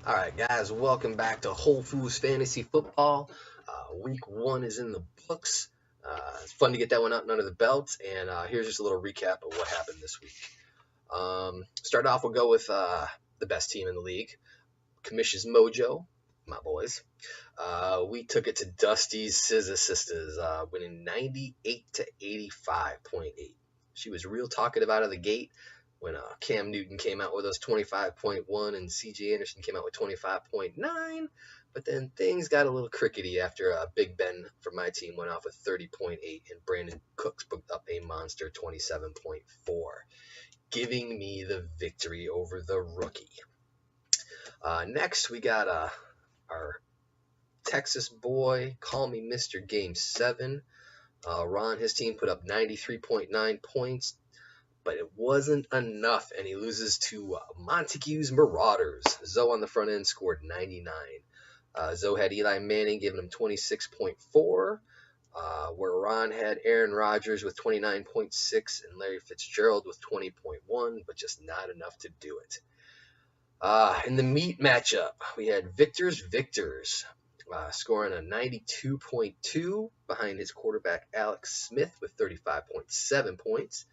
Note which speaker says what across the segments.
Speaker 1: All right, guys, welcome back to Whole Foods Fantasy Football. Week one is in the books. It's fun to get that one out under the belt, and here's just a little recap of what happened this week. Start off, we'll go with the best team in the league, Commission's Mojo, my boys. We took it to Dusty's Scissor Sisters, winning 98 to 85.8. She was real talkative out of the gate when Cam Newton came out with us 25.1 and C.J. Anderson came out with 25.9. But then things got a little crickety after Big Ben from my team went off with 30.8 and Brandon Cooks booked up a monster 27.4, giving me the victory over the rookie. Next, we got our Texas boy, call me Mr. Game 7. Ron, his team put up 93.9 points, but it wasn't enough, and he loses to Montague's Marauders. Zoe on the front end scored 99. Zoe had Eli Manning giving him 26.4, where Ron had Aaron Rodgers with 29.6 and Larry Fitzgerald with 20.1, but just not enough to do it. In the meat matchup, we had Victor's scoring a 92.2 behind his quarterback Alex Smith with 35.7 points.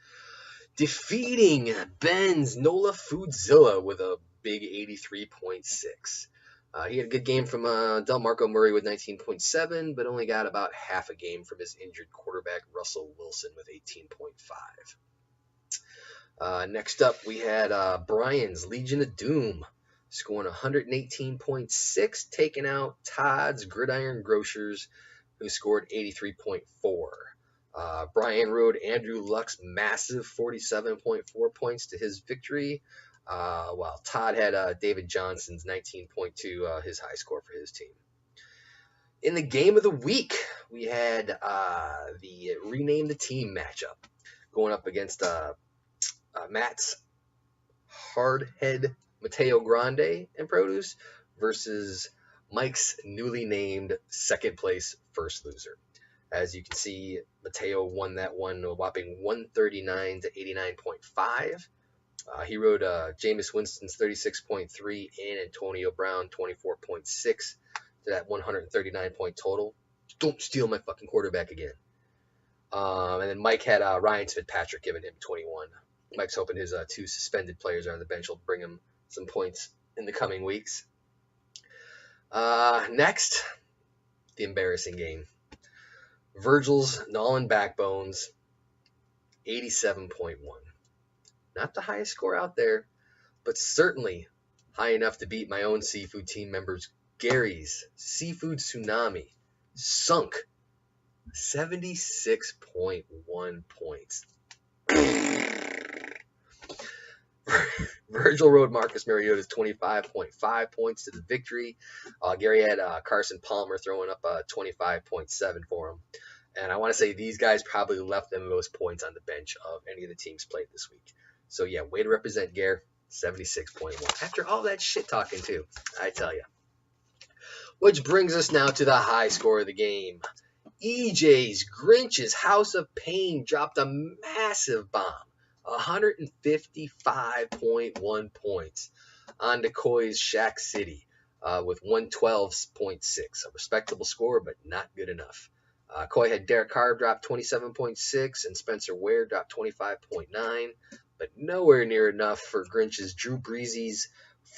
Speaker 1: Defeating Ben's Nola Foodzilla with a big 83.6. He had a good game from Delmarco Murray with 19.7, but only got about half a game from his injured quarterback Russell Wilson with 18.5. Next up, we had Brian's Legion of Doom scoring 118.6, taking out Todd's Gridiron Grocers, who scored 83.4. Brian rode Andrew Luck's massive 47.4 points to his victory, while Todd had David Johnson's 19.2, his high score for his team. In the game of the week, we had the Rename the Team matchup going up against Matt's hardhead Mateo Grande and Produce versus Mike's newly named second place first loser. As you can see, Mateo won that one a whopping 139 to 89.5. He rode Jameis Winston's 36.3 and Antonio Brown 24.6 to that 139-point total. Don't steal my fucking quarterback again. And then Mike had Ryan Fitzpatrick giving him 21. Mike's hoping his two suspended players on the bench will bring him some points in the coming weeks. Next, the embarrassing game. Virgil's Nolan Backbones, 87.1. Not the highest score out there, but certainly high enough to beat my own seafood team members Gary's Seafood Tsunami, sunk 76.1 points. Virgil rode Marcus Mariota's 25.5 points to the victory. Gary had Carson Palmer throwing up 25.7 for him. And I want to say these guys probably left the most points on the bench of any of the teams played this week. So, yeah, way to represent, Gary. 76.1. After all that shit talking, too, I tell you. Which brings us now to the high score of the game. EJ's Grinch's House of Pain dropped a massive bomb. 155.1 points on Decoy's Shack City with 112.6. A respectable score, but not good enough. Coy had Derek Carr drop 27.6 and Spencer Ware drop 25.9, but nowhere near enough for Grinch's Drew Breezy's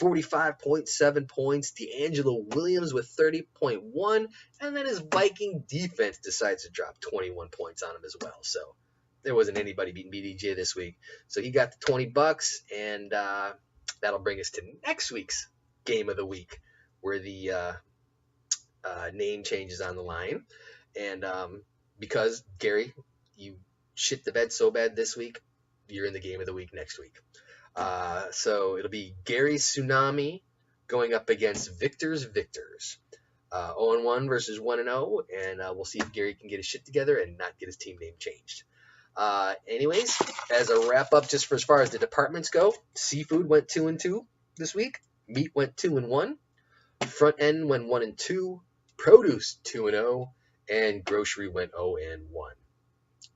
Speaker 1: 45.7 points, D'Angelo Williams with 30.1, and then his Viking defense decides to drop 21 points on him as well. So there wasn't anybody beating BDJ this week. So he got the $20, and that'll bring us to next week's game of the week, where the name changes on the line. And because, Gary, you shit the bed so bad this week, you're in the game of the week next week. So it'll be Gary's Tsunami going up against Victor's Victors. 0-1 versus 1-0, and we'll see if Gary can get his shit together and not get his team name changed. Anyways, as a wrap-up, just for as far as the departments go, seafood went 2-2 this week. Meat went 2-1. Front end went 1-2. Produce 2-0. And grocery went 0-1.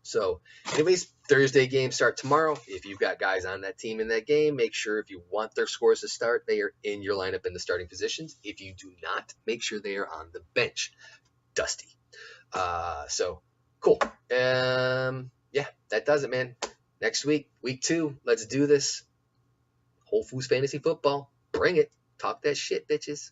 Speaker 1: So, anyways, Thursday games start tomorrow. If you've got guys on that team in that game, make sure if you want their scores to start, they are in your lineup in the starting positions. If you do not, make sure they are on the bench. Dusty. So cool. Yeah, that does it, man. Next week, week 2, let's do this. Whole Foods Fantasy Football. Bring it. Talk that shit, bitches.